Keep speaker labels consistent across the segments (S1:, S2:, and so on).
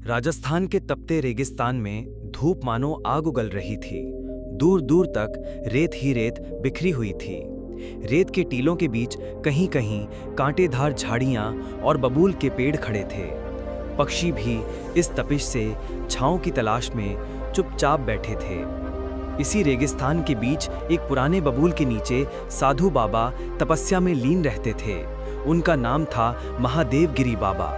S1: राजस्थान के तपते रेगिस्तान में धूप मानो आग उगल रही थी। दूर दूर तक रेत ही रेत बिखरी हुई थी। रेत के टीलों के बीच कहीं कहीं कांटेदार झाड़ियां और बबूल के पेड़ खड़े थे। पक्षी भी इस तपिश से छांव की तलाश में चुपचाप बैठे थे। इसी रेगिस्तान के बीच एक पुराने बबूल के नीचे साधु बाबा तपस्या में लीन रहते थे। उनका नाम था महादेव गिरी बाबा।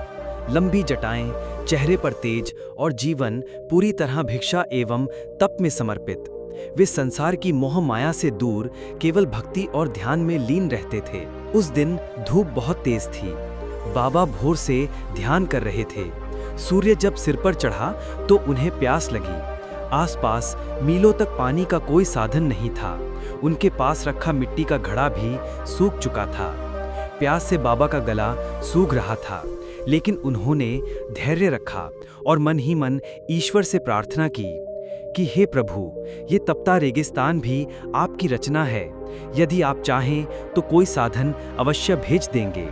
S1: लंबी जटाएं, चेहरे पर तेज और जीवन पूरी तरह भिक्षा एवं तप में समर्पित। वे संसार की मोह माया से दूर केवल भक्ति और ध्यान में लीन रहते थे। उस दिन धूप बहुत तेज थी। बाबा भोर से ध्यान कर रहे थे। सूर्य जब सिर पर चढ़ा तो उन्हें प्यास लगी। आसपास मीलों तक पानी का कोई साधन नहीं था। उनके पास रखा मिट्टी का घड़ा भी सूख चुका था। प्यास से बाबा का गला सूख रहा था, लेकिन उन्होंने धैर्य रखा और मन ही मन ईश्वर से प्रार्थना की कि हे प्रभु, ये तपता रेगिस्तान भी आपकी रचना है। यदि आप चाहें तो कोई साधन अवश्य भेज देंगे।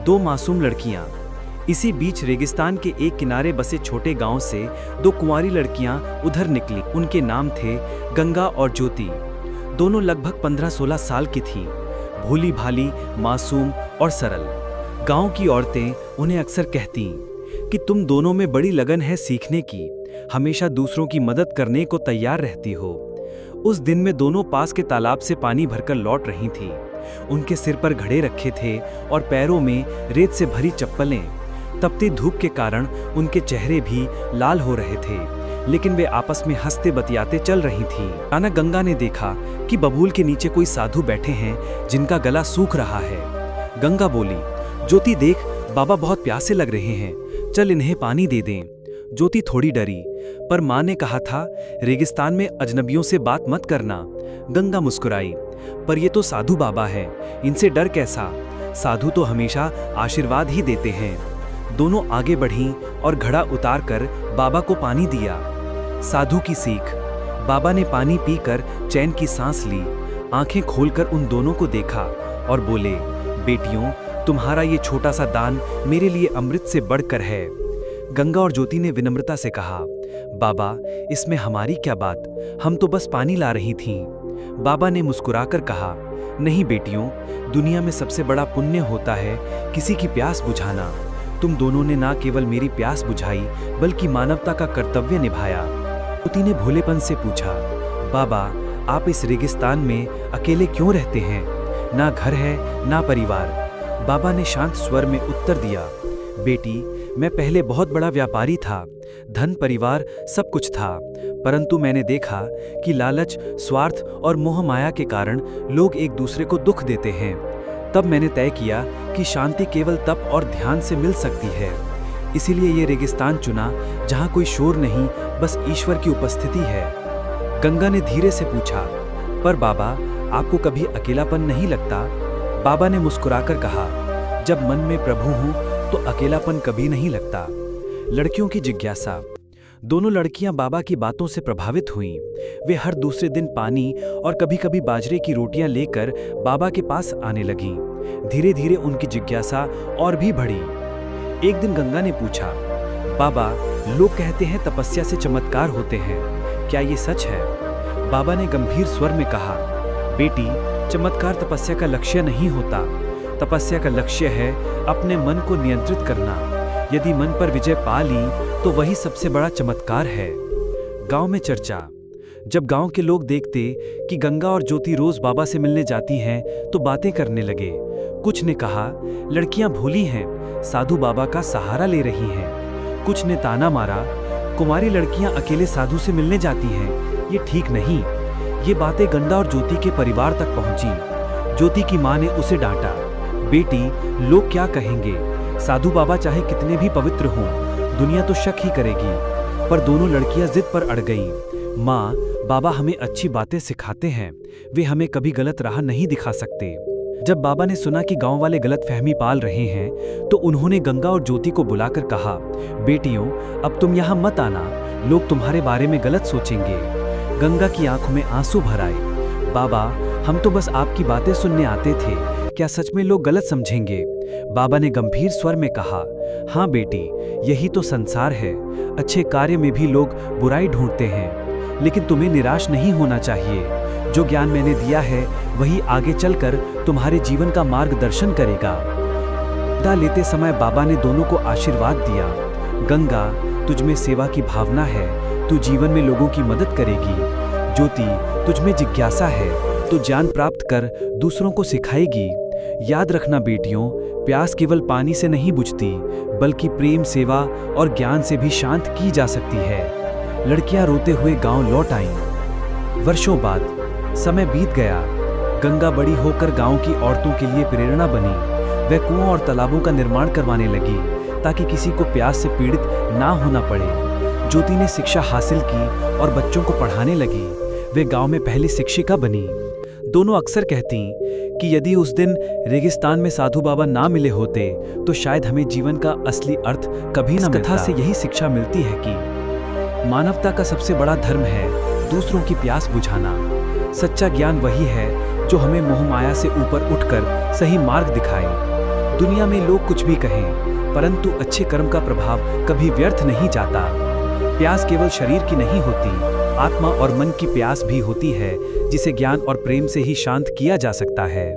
S1: दो मासूम लड़कियां। इसी बीच रेगिस्तान के एक किनारे बसे छोटे गांव से दो कुंवारी लड़कियां उधर निकली। उनके नाम थे गंगा और ज्योति। दोनों लगभग 15-16 साल की थीं, भोली भाली, मासूम और सरल। गांव की औरतें उन्हें अक्सर कहती कि तुम दोनों में बड़ी लगन है सीखने की, हमेशा दूसरों की मदद करने को तैयार रहती हो। उस दिन में दोनों पास के तालाब से पानी भरकर लौट रही थीं। उनके सिर पर घड़े रखे थे और पैरों में रेत से भरी चप्पलें। तपती धूप के कारण उनके चेहरे भी लाल हो रहे थे, लेकिन वे आपस में हंसते बतियाते चल रही थीं। अचानक गंगा ने देखा कि बबूल के नीचे कोई साधु बैठे हैं जिनका गला सूख रहा है। गंगा बोली, ज्योति देख, बाबा बहुत प्यासे लग रहे हैं, चल इन्हें पानी दे दें। ज्योति थोड़ी डरी, पर माँ ने कहा था रेगिस्तान में अजनबियों से बात मत करना। गंगा मुस्कुराई, पर ये तो साधु बाबा है, इनसे डर कैसा, साधु तो हमेशा आशीर्वाद ही देते हैं। दोनों आगे बढ़ीं और घड़ा उतार कर बाबा को पानी दिया। साधु की सीख। बाबा ने पानी पीकर चैन की सांस ली, आंखें खोलकर उन दोनों को देखा और बोले, बेटियों, तुम्हारा ये छोटा सा दान मेरे लिए अमृत से बढ़कर है। गंगा और ज्योति ने विनम्रता से कहा, बाबा, इसमें हमारी क्या बात, हम तो बस पानी ला रही थीं। बाबा ने मुस्कुराकर कहा, नहीं बेटियों, दुनिया में सबसे बड़ा पुण्य होता है किसी की प्यास बुझाना। तुम दोनों ने ना केवल मेरी प्यास बुझाई, बल्कि मानवता का कर्तव्य निभाया। ज्योति ने भोलेपन से पूछा, बाबा, आप इस रेगिस्तान में अकेले क्यों रहते हैं? ना घर है ना परिवार। बाबा ने शांत स्वर में उत्तर दिया, बेटी, मैं पहले बहुत बड़ा व्यापारी था, धन परिवार सब कुछ था, परंतु मैंने देखा कि लालच, स्वार्थ और मोह माया के कारण लोग एक दूसरे को दुख देते हैं। तब मैंने तय किया कि शांति केवल तप और ध्यान से मिल सकती है। इसीलिए ये रेगिस्तान चुना जहाँ कोई शोर नहीं, बस ईश्वर की उपस्थिति है। गंगा ने धीरे से पूछा, पर बाबा, आपको कभी अकेलापन नहीं लगता? बाबा ने मुस्कुराकर कहा, जब मन में प्रभु हूं तो अकेलापन कभी नहीं लगता। लड़कियों की जिज्ञासा। दोनों लड़कियां बाबा की बातों से प्रभावित हुईं। वे हर दूसरे दिन पानी और कभी कभी बाजरे की रोटियां लेकर बाबा के पास आने लगीं। धीरे धीरे उनकी जिज्ञासा और भी बढ़ी। एक दिन गंगा ने पूछा, बाबा, लोग कहते हैं तपस्या से चमत्कार होते हैं, क्या ये सच है? बाबा ने गंभीर स्वर में कहा, बेटी, चमत्कार तपस्या का लक्ष्य नहीं होता। तपस्या का लक्ष्य है अपने मन को नियंत्रित करना। यदि मन पर विजय पा ली तो वही सबसे बड़ा चमत्कार है। गांव में चर्चा। जब गांव के लोग देखते कि गंगा और ज्योति रोज बाबा से मिलने जाती हैं तो बातें करने लगे। कुछ ने कहा, लड़कियां भोली हैं, साधु बाबा का सहारा ले रही हैं। कुछ ने ताना मारा, कुमारी लड़कियां अकेले साधु से मिलने जाती हैं, ये ठीक नहीं। ये बातें गंगा और ज्योति के परिवार तक पहुंची। ज्योति की मां ने उसे डांटा, बेटी, लोग क्या कहेंगे? साधु बाबा चाहे कितने भी पवित्र हों, दुनिया तो शक ही करेगी। पर दोनों लड़कियां जिद पर अड़ गईं। माँ, बाबा हमें अच्छी बातें सिखाते हैं, वे हमें कभी गलत राह नहीं दिखा सकते। जब बाबा ने सुना कि गांव वाले गलत फहमी पाल रहे हैं तो उन्होंने गंगा और ज्योति को बुलाकर कहा, बेटियों, अब तुम यहाँ मत आना, लोग तुम्हारे बारे में गलत सोचेंगे। गंगा की आंखों में आंसू भर आए। बाबा, हम तो बस आपकी बातें सुनने आते थे, क्या सच में लोग गलत समझेंगे? बाबा ने गंभीर स्वर में कहा, हाँ बेटी, यही तो संसार है। अच्छे कार्य में भी लोग बुराई ढूंढते हैं, लेकिन तुम्हें निराश नहीं होना चाहिए। जो ज्ञान मैंने दिया है वही आगे चलकर तुम्हारे जीवन का मार्गदर्शन करेगा। विदा लेते समय बाबा ने दोनों को आशीर्वाद दिया। गंगा, तुझमें सेवा की भावना है, तू जीवन में लोगों की मदद करेगी। ज्योति, तुझमें जिज्ञासा है, तो ज्ञान प्राप्त कर दूसरों को सिखाएगी। याद रखना बेटियों, प्यास केवल पानी से नहीं बुझती, बल्कि प्रेम, सेवा और ज्ञान से भी शांत की जा सकती है। लड़कियां रोते हुए गांव लौट आईं। वर्षों बाद समय बीत गया। गंगा बड़ी होकर गांव की औरतों के लिए प्रेरणा बनी। वह कुआं और तालाबों का निर्माण करवाने लगी ताकि किसी को प्यास से पीड़ित ना होना पड़े। ज्योति ने शिक्षा हासिल की और बच्चों को पढ़ाने लगी। वे गांव में पहली शिक्षिका बनी। दोनों अक्सर कहती कि यदि उस दिन रेगिस्तान में साधु बाबा ना मिले होते तो शायद हमें जीवन का असली अर्थ कभी न मिलता। कथा से यही शिक्षा मिलती है कि मानवता का सबसे बड़ा धर्म है दूसरों की प्यास बुझाना। सच्चा ज्ञान वही है जो हमें मोह माया से ऊपर उठकर सही मार्ग दिखाए। दुनिया में लोग कुछ भी कहें, परंतु अच्छे कर्म का प्रभाव कभी व्यर्थ नहीं जाता। प्यास केवल शरीर की नहीं होती, आत्मा और मन की प्यास भी होती है, जिसे ज्ञान और प्रेम से ही शांत किया जा सकता है।